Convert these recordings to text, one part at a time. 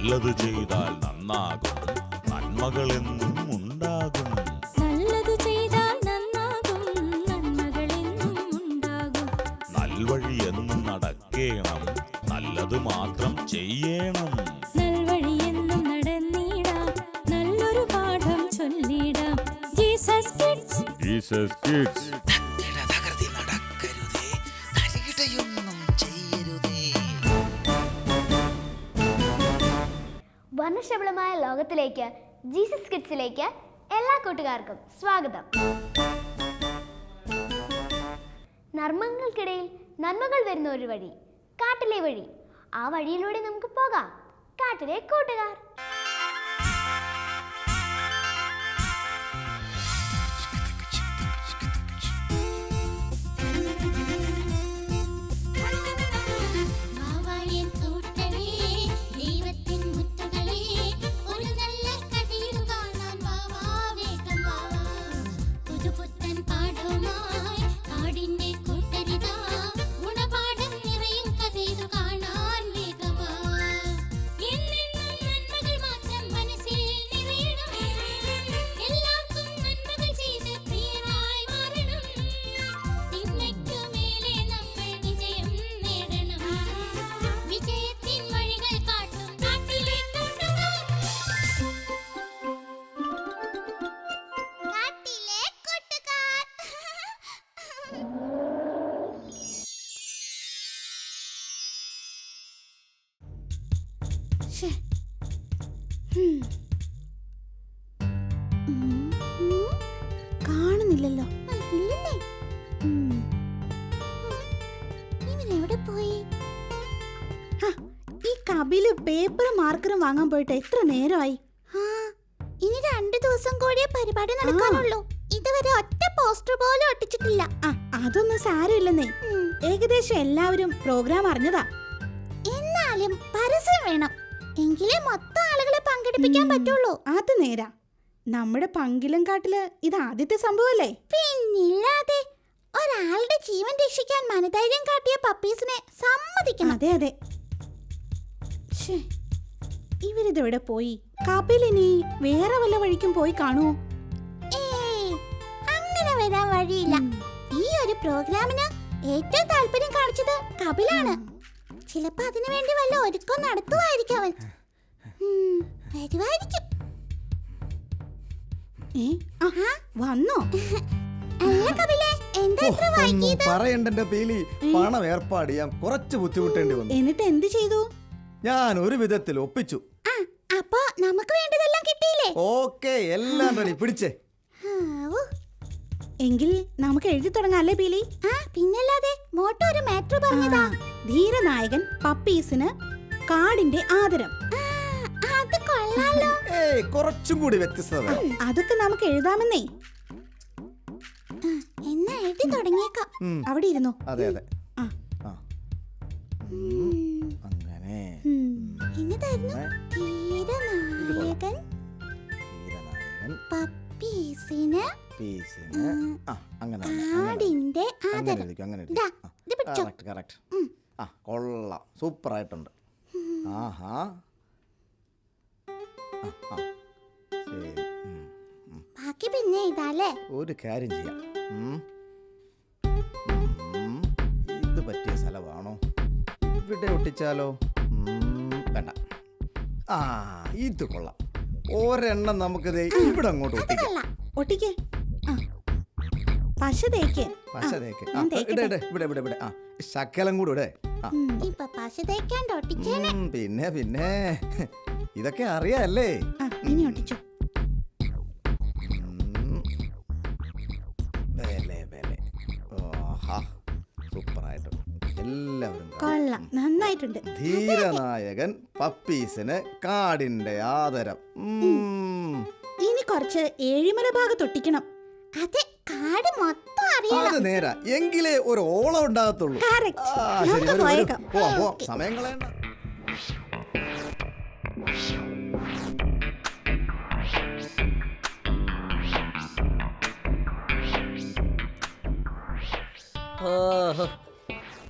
നല്ലത് ചെയ്താൽ നന്നാകും, നന്മകളെന്നും ഉണ്ടാകും. നല്ലത് ചെയ്താൽ നന്നാകും, നന്മകളെന്നും ഉണ്ടാകും. നൽവഴി എന്നും നടക്കേണം, നല്ലത് മാത്രം ചെയ്യണം. നൽവഴി എന്നും നടന്നിടാം, നല്ലൊരു പാഠം ചൊല്ലിടാം. Jesus kids, Jesus kids. വർണ്ണശബളമായ ലോകത്തിലേക്ക് ജീസസ് കിഡ്സിലേക്ക് എല്ലാ കൂട്ടുകാർക്കും സ്വാഗതം. നർമ്മങ്ങൾക്കിടയിൽ നന്മകൾ വരുന്ന ഒരു വഴി, കാട്ടിലെ വഴി. ആ വഴിയിലൂടെ നമുക്ക് പോകാം. കാട്ടിലെ കൂട്ടുകാർ. കാണുന്നില്ലല്ലോ. ഇവനെവിടെ പോയി? ഈ കപില് പേപ്പറും മാർക്കറും വാങ്ങാൻ പോയിട്ട് എത്ര നേരമായി? ഇനി 2 ദിവസം കൂടിയേ പരിപാടി നടക്കാനുള്ളൂ. ഇതുവരെ ഒറ്റ പോസ്റ്റർ പോലും ഒട്ടിച്ചിട്ടില്ല. അതൊന്നും സാരമില്ലെന്നേ, ഏകദേശം എല്ലാവരും പ്രോഗ്രാം അറിഞ്ഞതാ. എന്നാലും പരസ്യം വേണം, എങ്കിലേ മൊത്തം ആളുകളെ പങ്കെടുപ്പിക്കാൻ പറ്റുള്ളൂ. അത് നേരാ. നമ്മുടെ പങ്കിലം കാട്ടില് ഇത് ആദ്യത്തെ സംഭവല്ലേ? പിന്നില്ലാതെ. ഒരാളുടെ ജീവൻ രക്ഷിക്കാൻ മനധൈര്യം കാട്ടിയ പപ്പീസിനെ സമ്മതിക്കണം. അതെ അതെ. ഇവരിതെവിടെ പോയി? കപിലിനി വേറെ വല്ല വഴിക്കും പോയി കാണുമോ? അങ്ങനെ വരാൻ വഴിയില്ല. ഈ ഒരു പ്രോഗ്രാമിന് ഏറ്റവും താല്പര്യം കാണിച്ചത് കപിലാണ്. ചിലപ്പോ അതിനു വേണ്ടി വല്ല ഒരുക്കം നടത്തുമായിരിക്കും അവൻ. വരുവായിരിക്കും. വന്നോ? പറയണ്ട പീലി, പണം ഏർപ്പാട് ചെയ്യാൻ കുറച്ച് ബുദ്ധിമുട്ടേണ്ടി വന്നു. എന്നിട്ട് എന്ത് ചെയ്തു? ഞാൻ ഒരു വിധത്തിൽ ഒപ്പിച്ചു. അപ്പൊ നമുക്ക് വേണ്ടതെല്ലാം കിട്ടിയില്ലേ? ഓക്കേ, എല്ലാം റെഡി. പിടിച്ചേ. എങ്കിൽ നമുക്ക് എഴുതി തുടങ്ങാം അല്ലേ പീലി? പിന്നല്ലാതെ. മോട്ടോ ഒരു മാറ്റർ പറഞ്ഞതാ. ധീരനായകൻ പപ്പീസിന് കാടിന്റെ ആദരം. അത് കൊള്ളാലോ. കുറച്ചും കൂടി വ്യത്യസ്തത. അതൊക്കെ നമുക്ക് എഴുതാമെന്നേ. എന്നാ എഴുതി തുടങ്ങിയേക്കാം. അവിടെ ഇരുന്നോ. അതെ അതെ. അങ്ങനെ ധീരനായകൻ പപ്പീസിന് കാടിന്റെ ആദരം. കൊള്ളാം, സൂപ്പർ ആയിട്ടുണ്ട്. ആഹാ, ബാക്കി പിന്നെ ഇതാല്ലേ. ഒരു കാര്യം ചെയ്യാം. ഇത് പറ്റിയ സ്ഥലമാണോ? ഇവിടെ ഒട്ടിച്ചാലോ? വേണ്ട. ഇത് കൊള്ളാം. ഒരെണ്ണം നമുക്കിത് ഇവിടെ അങ്ങോട്ട് ഒട്ടിക്കേ. പശ തേക്ക്. ഇവിടെ ശക്കലം കൂടെ ഇവിടെ. പിന്നെ പിന്നെ ഇതൊക്കെ അറിയാല്ലേ? ഇനി ഒട്ടിച്ചു. സൂപ്പറായിട്ടുണ്ട്. എല്ലാവരും കൊള്ളാം, നന്നായിട്ടുണ്ട്. ധീരനായകൻ പപ്പീസിന് കാടിന്റെ ആദരം. ഇനി കുറച്ച് ഏഴിമല ഭാഗത്ത് ഒട്ടിക്കണം. അതെ, കാട് മൊത്തം അറിയണം. അത് നേരാ, എങ്കിലേ ഒരു ഓളം ഉണ്ടാകത്തുള്ളൂ. സമയം കളയണ്ട.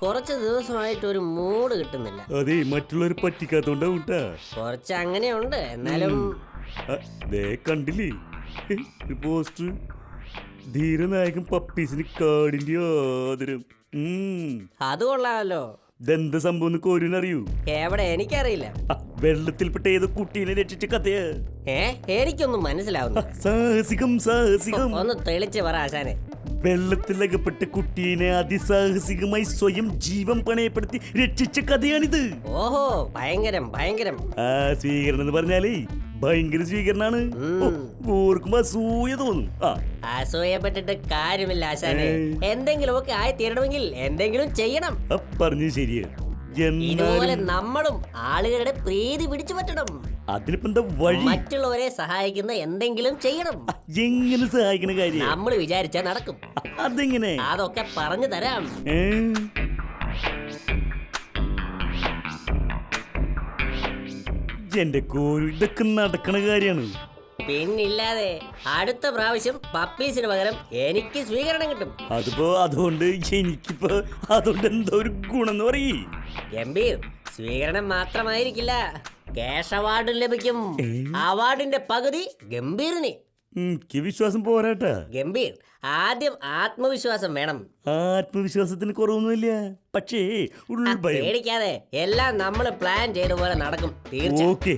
കുറച്ച് ദിവസമായിട്ട് ഒരു മൂഡ് കിട്ടുന്നില്ല. അതെ, മറ്റുള്ളവർ പറ്റിക്കാത്തോണ്ടാവും ട്ടാ. കുറച്ച് അങ്ങനെയുണ്ട്, എന്നാലും ദേ കണ്ടില്ലേ ഒരു പോസ്റ്റർ, ധീരനായകൻ പപ്പീസിന് കാടിന്റെ ആദരം. അത് കൊള്ളാമല്ലോ. ഇതെന്താ സംഭവം കോരിനറിയൂ? എവിടെ, എനിക്കറിയില്ല. വെള്ളത്തിൽപ്പെട്ട ഏതോ കുട്ടീനെ രക്ഷിച്ച കഥയാ. എനിക്കൊന്നും മനസ്സിലാവുന്നു. സാഹസികം സാഹസികം. ഒന്ന് തെളിച്ച് പറ ആശാനെ. വെള്ളത്തിലകപ്പെട്ട കുട്ടീനെ അതിസാഹസികമായി സ്വയം ജീവൻ പണയപ്പെടുത്തി രക്ഷിച്ച കഥയാണിത്. ഓഹോ, ഭയങ്കരം ഭയങ്കരം. ആ സ്വീകരണം എന്ന് പറഞ്ഞാലേ ഭയങ്കര സ്വീകരണാണ്. ഓർക്കുമ്പോ അസൂയ തോന്നും. അസൂയപ്പെട്ടിട്ട് കാര്യമില്ല ആശാനെ. എന്തെങ്കിലുമൊക്കെ ആയി തീരണമെങ്കിൽ എന്തെങ്കിലും ചെയ്യണം. പറഞ്ഞു ശരിയാ. ഇതുപോലെ നമ്മളും ആളുകളുടെ പ്രീതി പിടിച്ചു പറ്റണം. അതിനിപ്പെന്താ വഴി? മറ്റുള്ളവരെ സഹായിക്കുന്ന എന്തെങ്കിലും ചെയ്യണം. എങ്ങനെ സഹായിക്കണ കാര്യം നമ്മൾ വിചാരിച്ചാ നടക്കും. അതെങ്ങനെ? അതൊക്കെ പറഞ്ഞു തരാം. എന്റെ കോരു, ഇതൊക്കെ നടക്കണ കാര്യാണ്. പിന്നില്ലാതെ. അടുത്ത പ്രാവശ്യം പപ്പീസിന് പകരം എനിക്ക് സ്വീകരണം കിട്ടും. അതുകൊണ്ട് എനിക്കിപ്പോ അതുകൊണ്ട് എന്തോ ഒരു ഗുണം എന്ന് പറയേ. ഗംഭീർ, സ്വീകരണം മാത്രമായിരിക്കില്ല, ക്യാഷ് അവാർഡും ലഭിക്കും. അവാർഡിന്റെ പകുതി ഗംഭീറിന്. എനിക്ക് വിശ്വാസം പോരാട്ടാ. ഗംഭീർ, ആദ്യം ആത്മവിശ്വാസം വേണം. ആത്മവിശ്വാസത്തിന് കുറവൊന്നുമില്ല, പക്ഷേ പേടിക്കാതെ, എല്ലാം നമ്മൾ പ്ലാൻ ചെയ്ത പോലെ നടക്കും. ഓക്കെ,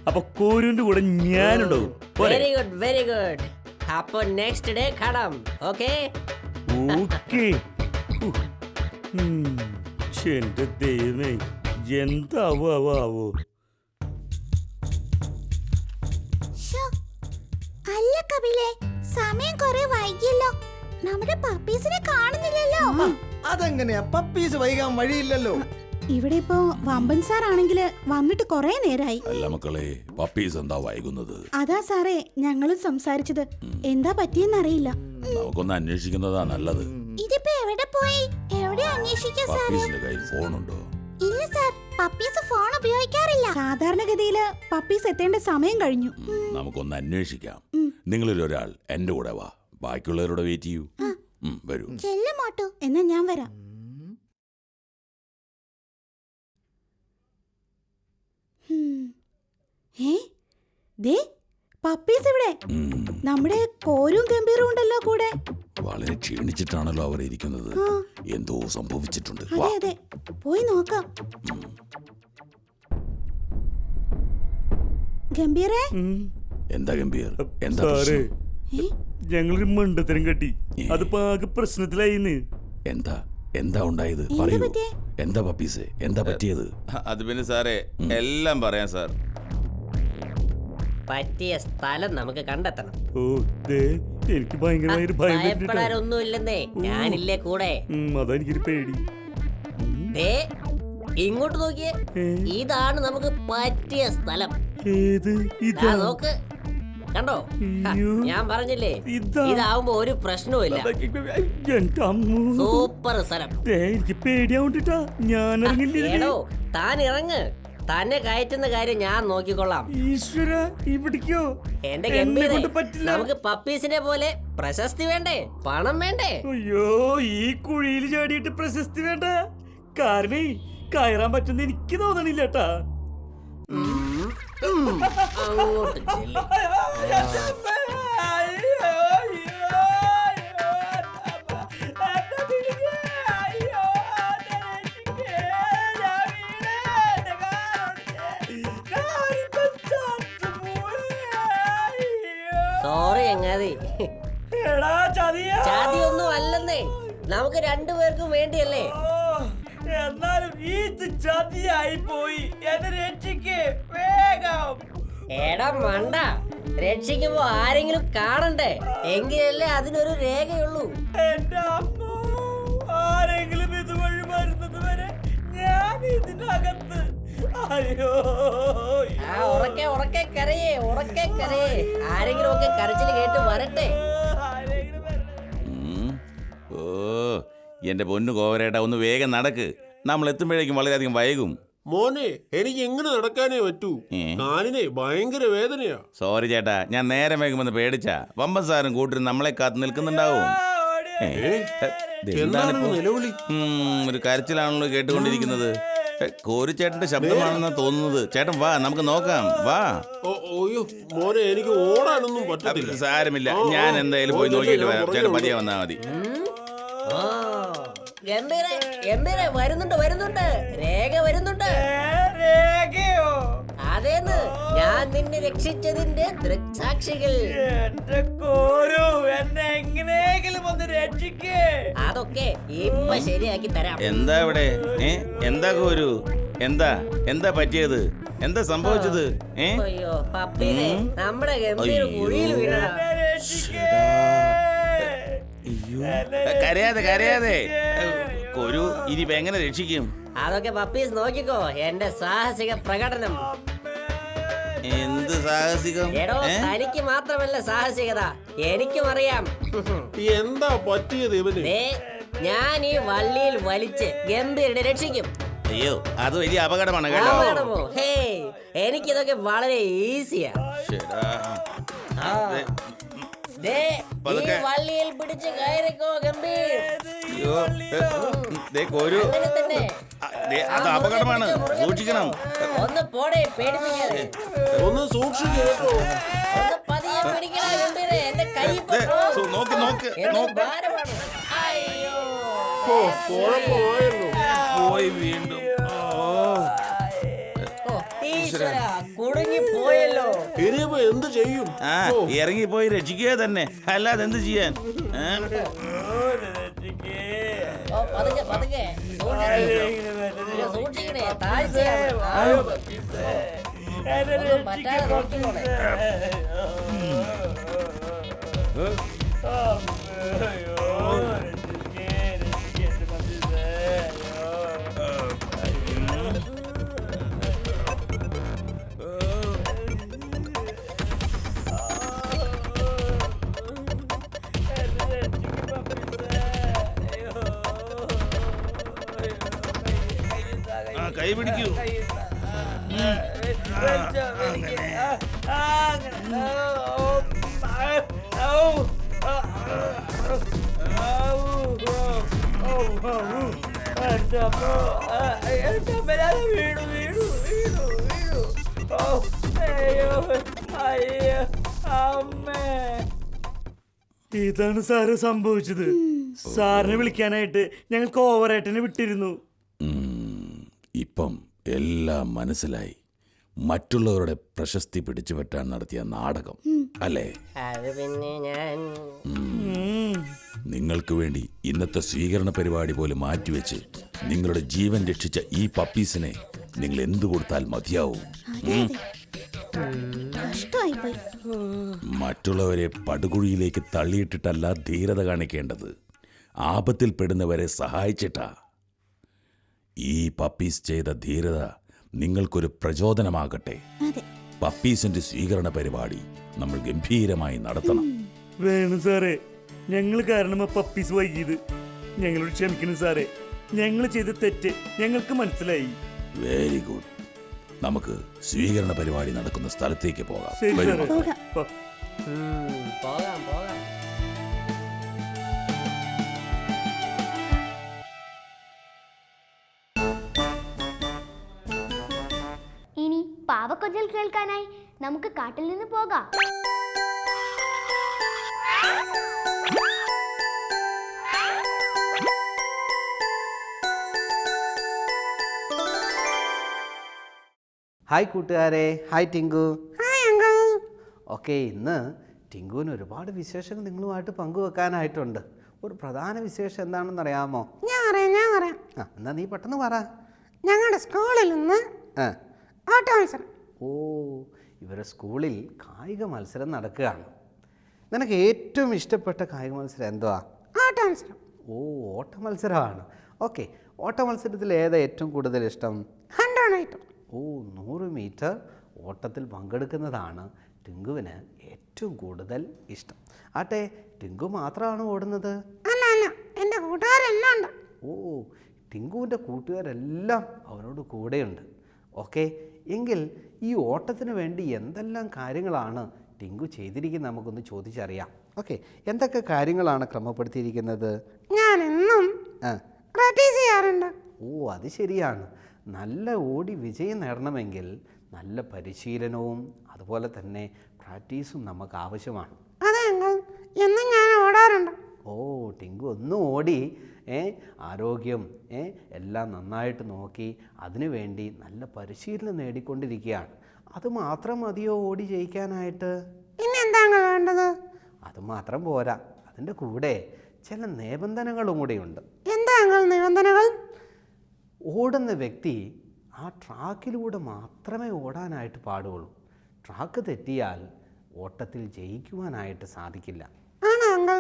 അപ്പൊ കോരുവിന്റെ കൂടെ ഞാനുണ്ടാവും. Very good, very good. അപ്പൊ നെക്സ്റ്റ് ഡേ കാണാം. Okay okay. എന്റെ ദൈവമേ, എന്താവോ. അല്ല കപിലേ, സമയം കുറെ വൈകിയല്ലോ. നമ്മുടെ പപ്പീസിനെ കാണുന്നില്ലല്ലോ. അതെങ്ങനെയാ? പപ്പീസ് വൈകാൻ വഴിയില്ലല്ലോ. ഇവിടെ ഇപ്പോ വമ്പൻ സാർ ആണെങ്കില് വന്നിട്ട് കൊറേ നേരായി. അല്ല മക്കളെ, പപ്പീസ് എന്താ വൈകുന്നത്? അതാ സാറേ ഞങ്ങളും സംസാരിച്ചത്. എന്താ പറ്റിയെന്നറിയില്ല. നമുക്കൊന്ന് അന്വേഷിക്കുന്നതാ നല്ലത്. ഇതിപ്പോ എവിടെ പോയി? എവിടെ അന്വേഷിക്കാം സാറേ? പപ്പീസിന്റെ കയ്യിൽ ഫോണുണ്ടോ? ഇല്ല സാർ, പപ്പീസ് ഫോൺ ഉപയോഗിക്കാറില്ല. സാധാരണഗതിയില് പപ്പീസ് എത്തേണ്ട സമയം കഴിഞ്ഞു. നമുക്കൊന്ന് അന്വേഷിക്കാം. നിങ്ങളിലൊരാൾ എന്റെ കൂടെ വാ, ബാക്കിയുള്ളവരോട് വെയിറ്റ് ചെയ്യൂ. വരൂ. ചെല്ലമോട്ടു, എന്നാ ഞാൻ വരാം. പപ്പീസ് ഇവിടെ. നമ്മുടെ കോരും ഗംഭീറും ഉണ്ടല്ലോ കൂടെ. വളരെ ക്ഷീണിച്ചിട്ടാണല്ലോ അവർ ഇരിക്കുന്നത്. എന്തോ സംഭവിച്ചിട്ടുണ്ട്. അതെ അതെ, പോയി നോക്കാം. ഗംഭീരേ. എന്താ ഗംഭീർ? എന്താ സാറേ, ഞങ്ങളൊരു മണ്ടത്തരം കെട്ടി, അതിപ്പോ ആകെ പ്രശ്നത്തിലായിന്ന്. എന്താ ഉണ്ടായത്? പറയൂ. എന്താ പപ്പീസ്, എന്താ പറ്റിയത്? അത് പിന്നെ സാറേ, എല്ലാം പറയാം സാർ. പറ്റിയ സ്ഥലം നമുക്ക് കണ്ടെത്തണം. ഓ ദേ, എനിക്ക് ഭയങ്കരമായൊരു ഭയം. ഭയപ്പെടാനൊന്നുമില്ലെന്നേ, ഞാനില്ലേ കൂടെ. അതെനിക്കൊരു പേടി. ദേ ഇങ്ങോട്ട് നോക്കിയേ, ഇതാണ് നമുക്ക് പറ്റിയ സ്ഥലം. ഏത്? ദാ നോക്ക്, കണ്ടോ? ഞാൻ പറഞ്ഞില്ലേ, ഇതാവുമ്പോ ഒരു പ്രശ്നവുമില്ല. സൂപ്പർ സ്ഥലം. എനിക്ക് പേടിയാവണ്ടിട്ടാ, ഞാൻ എടോ, താൻ ഇറങ്ങ്. തന്നെ കയറ്റുന്ന കാര്യം ഞാൻ നോക്കിക്കൊള്ളാം. ഈശ്വര, ഇവിടേക്കോ? എന്റെ ഗംഭീരേ, നമുക്ക് പപ്പീസിനെ പോലെ പ്രശസ്തി വേണ്ടേ, പണം വേണ്ടേ? അയ്യോ, ഈ കുഴിയിൽ ചാടിയിട്ട് പ്രശസ്തി വേണ്ട. കാരണം കയറാൻ പറ്റുന്ന എനിക്ക് തോന്നണില്ല കേട്ടാ. അങ്ങോട്ട് ചെല്ല്. സോറി ചങ്ങാതി, ചതിയൊന്നും അല്ലെന്നേ, നമുക്ക് രണ്ടുപേർക്കും വേണ്ടിയല്ലേ. എന്നാലും ഈ ചതിയായി പോയി, എന്നെ രക്ഷിക്ക് വേഗം. എടാ മണ്ട, രക്ഷിക്കുമ്പോ ആരെങ്കിലും കാണണ്ടേ, എങ്കിലല്ലേ അതിനൊരു രേഖയുള്ളൂ. എന്റെ അമ്മ, ആരെങ്കിലും ഇതുവഴി വരുന്നത് വരെ ഞാൻ ഇതിനകത്ത്. അയ്യോ, ഉറക്കെ കരയേ, ഉറക്കെ കരയേ. ആരെങ്കിലും ഒക്കെ കരച്ചിൽ കേട്ട് വരട്ടെ. ഓ, എന്റെ പൊന്നു കോവരേട്ട, ഒന്ന് വേഗം നടക്ക്. നമ്മൾ എത്തുമ്പോഴേക്കും വളരെയധികം വൈകും. മോനെ, എനിക്ക് എങ്ങനെ നടക്കാനേ പറ്റൂ. കാലിനെ ഭയങ്കര വേദനയാ. സോറി ചേട്ടാ, ഞാൻ നേരം വേഗമെന്ന് പേടിച്ചാ. വമ്പൻ സാറും കൂട്ടരും നമ്മളെ കാത്തു നിൽക്കുന്നുണ്ടാവും. എന്താണ് നിലവിളി? ഒരു കരച്ചിലാണല്ലോ കേട്ടുകൊണ്ടിരിക്കുന്നത്. കോരിച്ചേട്ടന്റെ ശബ്ദമാണെന്നാ തോന്നുന്നത്. ചേട്ടൻ വാ, നമുക്ക് നോക്കാം. വാ. ഓയ്യോ മോനെ, എനിക്ക് ഓടാനൊന്നും പറ്റത്തില്ല. സാരമില്ല, ഞാൻ എന്തായാലും പോയി നോക്കിയിട്ട് വരാം. ചേട്ടൻ പതിയെ വന്നാ മതി. ഗംഭീര വരുന്നുണ്ട് വരുന്നുണ്ട്, രേഖ വരുന്നുണ്ട്. അതേന്ന്, ഞാൻ നിന്നെ രക്ഷിച്ചതിന്റെ ദൃക്സാക്ഷികൾ. അതൊക്കെ ഇപ്പൊ ശരിയാക്കി തരാം. എന്താ ഇവിടെ? എന്താ കോരു? എന്താ പറ്റിയത്? എന്താ സംഭവിച്ചത്? അയ്യോ പപ്പീനെ, നമ്മുടെ ഗംഭീര കുഴിയിൽ വീഴാ. കരയാതെ കോരു, ഇനിയിപ്പോ എങ്ങനെ രക്ഷിക്കും? അതൊക്കെ പപ്പീസ് നോക്കിക്കോ, എന്റെ സാഹസിക പ്രകടനം. എന്ത് സാഹസികം? എടോ, തനിക്ക് മാത്രമല്ല സാഹസികത, എനിക്കും അറിയാം. എന്താ പറ്റിയത് ഇവന്? ഞാൻ ഈ വള്ളിയിൽ വലിച്ച് ഗംഭീരനെ രക്ഷിക്കും. അയ്യോ, അത് വലിയ അപകടമാണ് കേട്ടോ. അപകടമോ? ഹേ, എനിക്കിതൊക്കെ വളരെ ഈസിയാ. വള്ളിയിൽ പിടിച്ച് കയറിക്കോ ഗംഭീർ. അത് അപകടമാണ്, സൂക്ഷിക്കണം. ഒന്ന് പോടെ, പേടിപ്പിക്കാതെ. ഒന്ന് സൂക്ഷിക്കോ. ഒന്ന് പതിയെ പിടിക്കണ ഗംഭീരെ, എന്റെ കൈ ഭാരമാണ്. അയ്യോ, കുഴപ്പമായല്ലോ. പോയി വീണ്ടും. ഈശ്വരാ, കുടുങ്ങി പോയല്ലോ. ഇനിയിപ്പോ എന്ത് ചെയ്യും? ഇറങ്ങിപ്പോയി രക്ഷിക്കുക തന്നെ, അല്ലാതെ എന്ത് ചെയ്യാൻ? പതുക്കെ സൂക്ഷിക്കണേ, താഴ്ചയാണ്. പറ്റാതെ നോക്കിക്കോണേ. കൈ പിടിക്കൂ. ഇതാണ് സാറ് സംഭവിച്ചത്. സാറിനെ വിളിക്കാനായിട്ട് ഞങ്ങൾ കോവറേട്ടനെ വിട്ടിരുന്നു. ഇപ്പം എല്ലാം മനസ്സിലായി. മറ്റുള്ളവരുടെ പ്രശസ്തി പിടിച്ചുപറ്റാൻ നടത്തിയ നാടകം അല്ലേ? അത് പിന്നെ ഞാൻ നിങ്ങൾക്ക് വേണ്ടി ഇന്നത്തെ സ്വീകരണ പരിപാടി പോലും മാറ്റിവെച്ച് നിങ്ങളുടെ ജീവൻ രക്ഷിച്ച ഈ പപ്പീസിനെ നിങ്ങൾ എന്തു കൊടുത്താൽ മതിയാവും? മറ്റുള്ളവരെ പടുകുഴിയിലേക്ക് തള്ളിയിട്ടിട്ടല്ല ധീരത കാണിക്കേണ്ടത്, ആപത്തിൽപ്പെടുന്നവരെ സഹായിച്ചിട്ടാ. ഈ പപ്പീസ് ചെയ്ത ധീരത നിങ്ങൾക്കൊരു പ്രചോദനമാകട്ടെ. പപ്പീസിന്റെ സ്വീകരണ പരിപാടി നമ്മൾ ഗംഭീരമായി നടത്തണം. വേണു സാറേ, ഞങ്ങൾ കാരണം ആ പപ്പീസ് വൈകിയത് ഞങ്ങളോട് ക്ഷമിക്കണം സാറേ. ഞങ്ങൾ ചെയ്ത തെറ്റ് ഞങ്ങൾക്ക് മനസ്സിലായി. Very good. നമുക്ക് സ്വീകരണ പരിപാടി നടക്കുന്ന സ്ഥലത്തേക്ക് പോകാം. ശരി വരൂ. സാറേ. പോകാം. ഇനി പാവക്കൊഞ്ചൽ കേൾക്കാനായി നമുക്ക് കാട്ടിൽ നിന്ന് പോകാം. ഹായ് കൂട്ടുകാരെ. ഹായ് ടിങ്കു. ഓക്കെ, ഇന്ന് ടിങ്കുവിന് ഒരുപാട് വിശേഷങ്ങൾ നിങ്ങളുമായിട്ട് പങ്കുവെക്കാനായിട്ടുണ്ട്. ഒരു പ്രധാന വിശേഷം എന്താണെന്ന് അറിയാമോ? ഞാൻ പറയാം. എന്നാ നീ പെട്ടെന്ന് പറ. ഞങ്ങളുടെ സ്കൂളിൽ നിന്ന് ഓട്ട മത്സരം. ഓ, ഇവരുടെ സ്കൂളിൽ കായിക മത്സരം നടക്കുകയാണ്. നിനക്ക് ഏറ്റവും ഇഷ്ടപ്പെട്ട കായിക മത്സരം എന്തുവാ? ഓട്ട മത്സരം. ഓ, ഓട്ട മത്സരമാണ്. ഓക്കെ, ഓട്ട മത്സരത്തിൽ ഏതാ ഏറ്റവും കൂടുതൽ ഇഷ്ടം? 100 മീറ്റർ. ഓ, 100 മീറ്റർ ഓട്ടത്തിൽ പങ്കെടുക്കുന്നതാണ് ടിങ്കുവിന് ഏറ്റവും കൂടുതൽ ഇഷ്ടം. ആട്ടെ, ടിങ്കു മാത്രമാണ് ഓടുന്നത്? അല്ല, എൻ്റെ കൂട്ടുകാരെല്ലാം ഉണ്ട്. ഓ, ടിങ്കുവിൻ്റെ കൂട്ടുകാരെല്ലാം അവനോട് കൂടെയുണ്ട്. ഓക്കെ, എങ്കിൽ ഈ ഓട്ടത്തിന് വേണ്ടി എന്തെല്ലാം കാര്യങ്ങളാണ് ടിങ്കു ചെയ്തിരിക്കുന്നത് നമുക്കൊന്ന് ചോദിച്ചറിയാം. ഓക്കെ, എന്തൊക്കെ കാര്യങ്ങളാണ് ക്രമപ്പെടുത്തിയിരിക്കുന്നത്? ഞാൻ എന്നും ആ, പ്രാക്ടീസ് ചെയ്യാറുണ്ട്. ഓ അത് ശരിയാണ്. നല്ല ഓടി വിജയം നേടണമെങ്കിൽ നല്ല പരിശീലനവും അതുപോലെ തന്നെ പ്രാക്ടീസും നമുക്ക് ആവശ്യമാണ്. അതെ അങ്കിൾ, എന്നും ഞാൻ ഓടാറുണ്ട്. ഓ ടിങ്കു ഒന്നും ഓടി ആരോഗ്യം എല്ലാം നന്നായിട്ട് നോക്കി അതിനുവേണ്ടി നല്ല പരിശീലനം നേടിക്കൊണ്ടിരിക്കുകയാണ്. അത് മാത്രം മതിയോ ഓടി ജയിക്കാനായിട്ട്? പിന്നെ എന്താ അങ്കിൾ വേണ്ടത്? അത് മാത്രം പോരാ, അതിൻ്റെ കൂടെ ചില നിബന്ധനകളും കൂടെയുണ്ട്. എന്താ അങ്കിൾ നിബന്ധനകൾ? ഓടുന്ന വ്യക്തി ആ ട്രാക്കിലൂടെ മാത്രമേ ഓടാനായിട്ട് പാടുള്ളൂ. ട്രാക്ക് തെറ്റിയാൽ ഓട്ടത്തിൽ ജയിക്കുവാനായിട്ട് സാധിക്കില്ല. ആണോ അങ്കിൾ?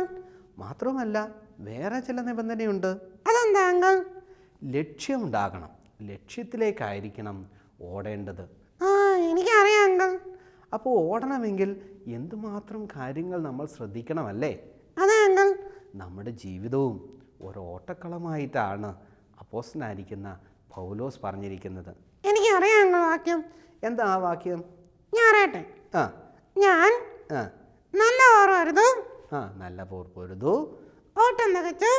മാത്രമല്ല വേറെ ചില നിബന്ധനയുണ്ട്. അതെന്താ അങ്കിൾ? ലക്ഷ്യമുണ്ടാകണം, ലക്ഷ്യത്തിലേക്കായിരിക്കണം ഓടേണ്ടത്. ആ എനിക്കറിയാം അങ്കിൾ. അപ്പോൾ ഓടണമെങ്കിൽ എന്തുമാത്രം കാര്യങ്ങൾ നമ്മൾ ശ്രദ്ധിക്കണമല്ലേ? അതെ അങ്കിൾ. നമ്മുടെ ജീവിതവും ഒരു ഓട്ടക്കളമായിട്ടാണ് അപ്പോസ്തലനായിരിക്കുന്ന പൗലോസ് പറഞ്ഞിരിക്കുന്നത്. എനിക്കറിയാം അങ്കിൾ വാക്യം. എന്താ ആ വാക്യം? ഞാൻ അറിയട്ടെ. ആ ഞാൻ ആ നല്ല ഓർമ്മരുത്, ആ നല്ല പോർ പൊരുതു, ഓട്ടം തികച്ചു,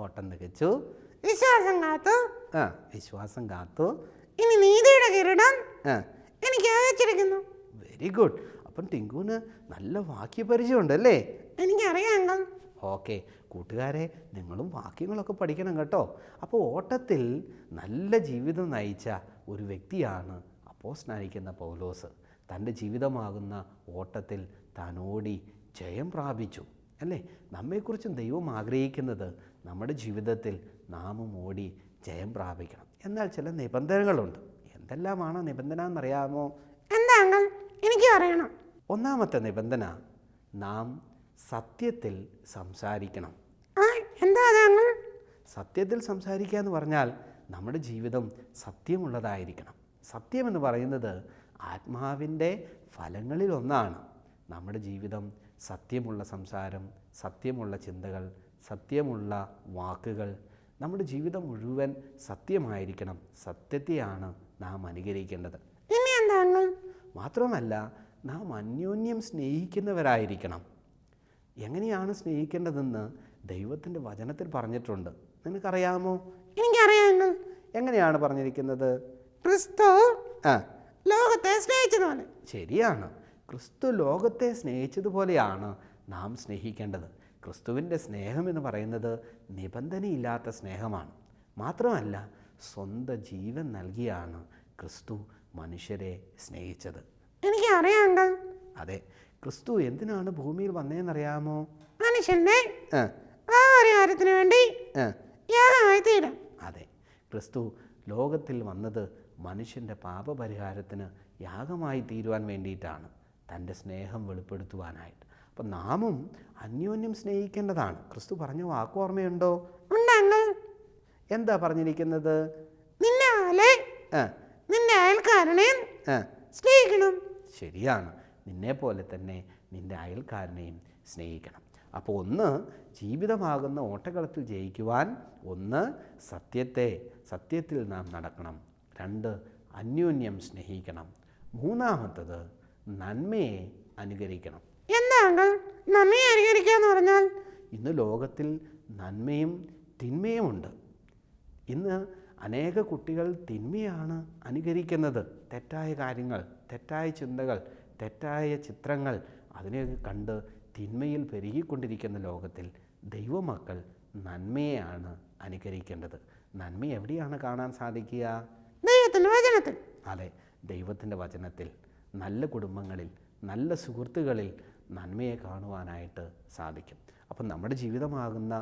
ഓട്ടം തികച്ചു, വിശ്വാസം കാത്തു, വിശ്വാസം കാത്തു, ഇനി നീതിയുടെ കിരീടം ആ എനിക്ക് വെച്ചിരിക്കുന്നു. Very good. അപ്പം ടിങ്കുവിന് നല്ല വാക്യപരിചയമുണ്ടല്ലേ? എനിക്കറിയാം അങ്കിൾ. ഓക്കെ കൂട്ടുകാരെ, നിങ്ങളും വാക്യങ്ങളൊക്കെ പഠിക്കണം കേട്ടോ. അപ്പോൾ ഓട്ടത്തിൽ നല്ല ജീവിതം നയിച്ച ഒരു വ്യക്തിയാണ് അപ്പോസ്തലനായിരിക്കുന്ന പൗലോസ്. തൻ്റെ ജീവിതമാകുന്ന ഓട്ടത്തിൽ താൻ ഓടി ജയം പ്രാപിച്ചു അല്ലേ? നമ്മെക്കുറിച്ചും ദൈവം ആഗ്രഹിക്കുന്നത് നമ്മുടെ ജീവിതത്തിൽ നാമും ഓടി ജയം പ്രാപിക്കണം. എന്നാൽ ചില നിബന്ധനകളുണ്ട്. എന്തെല്ലാമാണ് നിബന്ധന എന്നറിയാമോ? എന്താ അങ്കിൾ? എനിക്കും അറിയണം. ഒന്നാമത്തെ നിബന്ധന, നാം സത്യത്തിൽ സംസാരിക്കണം. എന്താ അത് അങ്കിൾ? സത്യത്തിൽ സംസാരിക്കുക എന്ന് പറഞ്ഞാൽ നമ്മുടെ ജീവിതം സത്യമുള്ളതായിരിക്കണം. സത്യം എന്ന് പറയുന്നത് ആത്മാവിൻ്റെ ഫലങ്ങളിലൊന്നാണ്. നമ്മുടെ ജീവിതം സത്യമുള്ള സംസാരം, സത്യമുള്ള ചിന്തകൾ, സത്യമുള്ള വാക്കുകൾ, നമ്മുടെ ജീവിതം മുഴുവൻ സത്യമായിരിക്കണം. സത്യത്തെയാണ് നാം അനുകരിക്കേണ്ടത്. ഇനി എന്താ അങ്കിൾ? മാത്രമല്ല നാം അന്യോന്യം സ്നേഹിക്കുന്നവരായിരിക്കണം. എങ്ങനെയാണ് സ്നേഹിക്കേണ്ടതെന്ന് ദൈവത്തിൻ്റെ വചനത്തിൽ പറഞ്ഞിട്ടുണ്ട്. നിനക്കറിയാമോ? എനിക്കറിയാം അങ്കിൾ. എങ്ങനെയാണ് പറഞ്ഞിരിക്കുന്നത്? ക്രിസ്തു ലോകത്തെ സ്നേഹിച്ചതുപോലെ. ശരിയാണ്, ക്രിസ്തു ലോകത്തെ സ്നേഹിച്ചതുപോലെയാണ് നാം സ്നേഹിക്കേണ്ടത്. ക്രിസ്തുവിൻ്റെ സ്നേഹം എന്ന് പറയുന്നത് നിബന്ധനയില്ലാത്ത സ്നേഹമാണ്. മാത്രമല്ല സ്വന്തം ജീവൻ നൽകിയാണ് ക്രിസ്തു മനുഷ്യരെ സ്നേഹിച്ചത്. എനിക്കറിയാം അങ്കിൾ. അതെ, ക്രിസ്തു എന്തിനാണ് ഭൂമിയിൽ വന്നതെന്നറിയാമോ? മനുഷ്യന്റെ ഒരു കാര്യത്തിന് വേണ്ടി യാഗമായി തീരാം. അതെ, ക്രിസ്തു ലോകത്തിൽ വന്നത് മനുഷ്യൻ്റെ പാപപരിഹാരത്തിന് യാഗമായി തീരുവാൻ വേണ്ടിയിട്ടാണ്, തൻ്റെ സ്നേഹം വെളിപ്പെടുത്തുവാനായിട്ട്. അപ്പം നാമും അന്യോന്യം സ്നേഹിക്കേണ്ടതാണ്. ക്രിസ്തു പറഞ്ഞ വാക്ക് ഓർമ്മയുണ്ടോ? എന്താ പറഞ്ഞിരിക്കുന്നത്? നിന്നെ പോലെ നിന്റെ അയൽക്കാരനെ സ്നേഹിക്കണം. ശരിയാണ്, നിന്നെ പോലെ തന്നെ നിന്റെ അയൽക്കാരനെയും സ്നേഹിക്കണം. അപ്പോൾ ഒന്ന്, ജീവിതമാകുന്ന ഓട്ടക്കളത്തിൽ ജയിക്കുവാൻ ഒന്ന് സത്യത്തിൽ നാം നടക്കണം. രണ്ട്, അന്യോന്യം സ്നേഹിക്കണം. മൂന്നാമത്തത്, നന്മയെ അനുകരിക്കണം. എന്താ നന്മയെ അനുകരിക്കുക എന്ന് പറഞ്ഞാൽ? ഇന്ന് ലോകത്തിൽ നന്മയും തിന്മയുമുണ്ട്. ഇന്ന് അനേക കുട്ടികൾ തിന്മയാണ് അനുകരിക്കുന്നത്. തെറ്റായ കാര്യങ്ങൾ, തെറ്റായ ചിന്തകൾ, തെറ്റായ ചിത്രങ്ങൾ, അതിനെയൊക്കെ കണ്ട് തിന്മയിൽ പെരുകിക്കൊണ്ടിരിക്കുന്ന ലോകത്തിൽ ദൈവമക്കൾ നന്മയെയാണ് അനുകരിക്കേണ്ടത്. നന്മ എവിടെയാണ് കാണാൻ സാധിക്കുക? ദൈവത്തിൻ്റെ വചനത്തിൽ. അതെ, ദൈവത്തിൻ്റെ വചനത്തിൽ. നല്ല കുടുംബങ്ങളിൽ, നല്ല സുഹൃത്തുക്കളിൽ നന്മയെ കാണുവാനായിട്ട് സാധിക്കും. അപ്പം നമ്മുടെ ജീവിതമാകുന്ന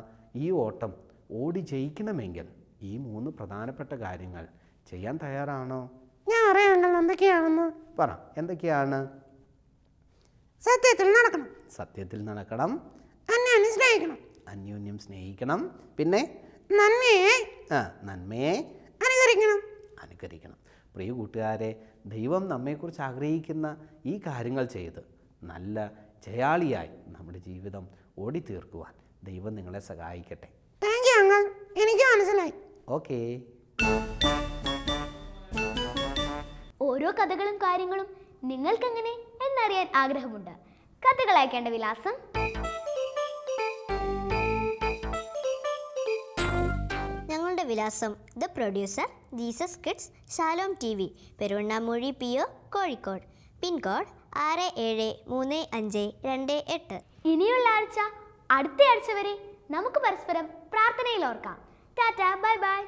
ഈ ഓട്ടം ഓടി ജയിക്കണമെങ്കിൽ ഈ 3 പ്രധാനപ്പെട്ട കാര്യങ്ങൾ ചെയ്യാൻ തയ്യാറാണോ? ഞാൻ അറിയാം എന്തൊക്കെയാണെന്ന്. പറ, എന്തൊക്കെയാണ്? സത്യത്തിൽ നടക്കണം. സത്യത്തിൽ നടക്കണം. അന്യോന്യം സ്നേഹിക്കണം. അന്യോന്യം സ്നേഹിക്കണം. പിന്നെ നന്മയെ അനുകരിക്കണം. പ്രിയ കൂട്ടുകാരെ, ദൈവം നമ്മെക്കുറിച്ച് ആഗ്രഹിക്കുന്ന ഈ കാര്യങ്ങൾ ചെയ്ത് നല്ല ജയാളിയായി നമ്മുടെ ജീവിതം ഓടിത്തീർക്കുവാൻ ദൈവം നിങ്ങളെ സഹായിക്കട്ടെ. താങ്ക് യു അങ്കിൾ, എനിക്ക് മനസ്സിലായി. ഓക്കേ. ഓരോ കഥകളും കാര്യങ്ങളും നിങ്ങൾക്കെങ്ങനെ എന്നറിയാൻ ആഗ്രഹമുണ്ട്. കത്തുകൾ അയക്കേണ്ട വിലാസം ഞങ്ങളുടെ വിലാസം the producer Jesus kids Shalom TV, Peruvannamuzhi PO, Kozhikode. Pin code 673528. ഇനിയുള്ള ആഴ്ച അടുത്ത ആഴ്ച വരെ നമുക്ക് പരസ്പരം പ്രാർത്ഥനയിൽ ഓർക്കാം. Tata, bye bye.